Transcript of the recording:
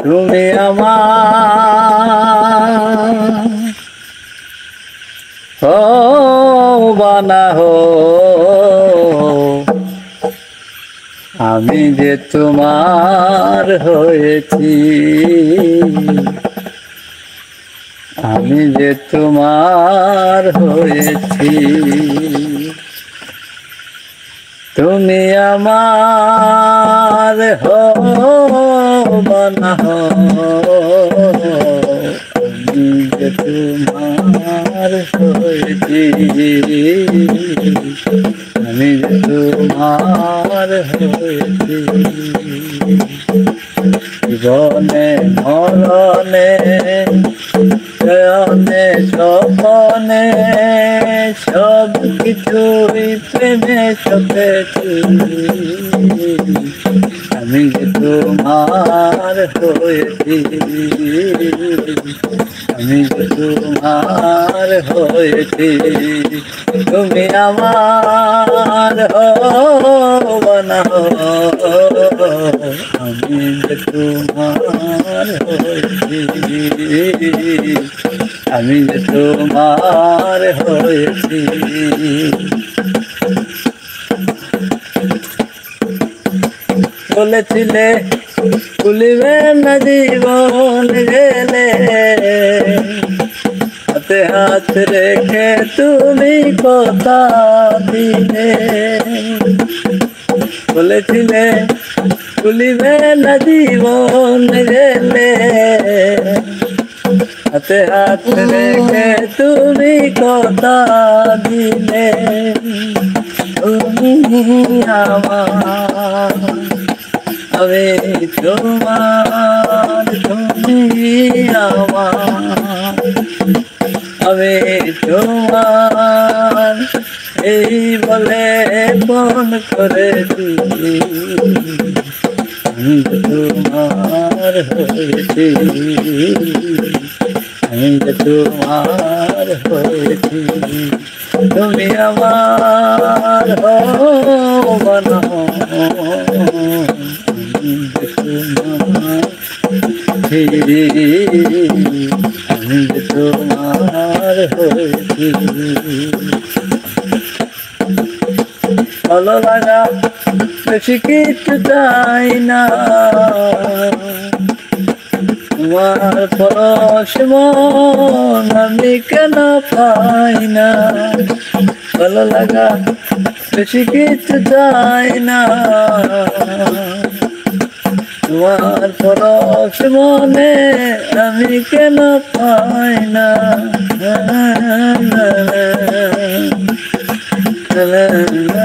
তুমি আমার হো বানা হো, আমি যে তোমার হয়েছি, আমি যে তোমার হয়েছি। তুমি আমার হো বানা হো, আমি যে তোমার হয়েছি, আমি যে তোমার হয়েছি। জীবনে মরণে শয়নে স্বপনে সব কিছুই প্রেমে সপেছি, আমি যে তোমার হয়েছি, আমি যে তোমার হয়েছি। তুমি আমার বানা হো, আমি যে তোমার হয়েছি, আমি যে তোমার হয়েছি। বলেছিলে ভুলিবে না জীবন গেলে, হাতে হাত রেখে তুমি কথা দিলে। বলেছিলে ভুলিবে না জীবন গেলে, হাতে হাত রেখে তুমি কথা দিলে। তুমি আমার, আমি তোমার, তুমি আমার, আমি তোমার, এই বলে ফোন করেছি, আমি তোমার হয়েছি, আমি তোমার হয়েছি। তুমি আমার হো বানা হো, আমি তোমার, আমি তোমার হয়েছি। ভালো লাগা বেশি কিছু চাই না, তোমার পরশ মন আমি কেন পাই না। ভালো লাগা বেশি কিছু চাই না, তোমার পরশ মনে আমি কেন পাই না। না না না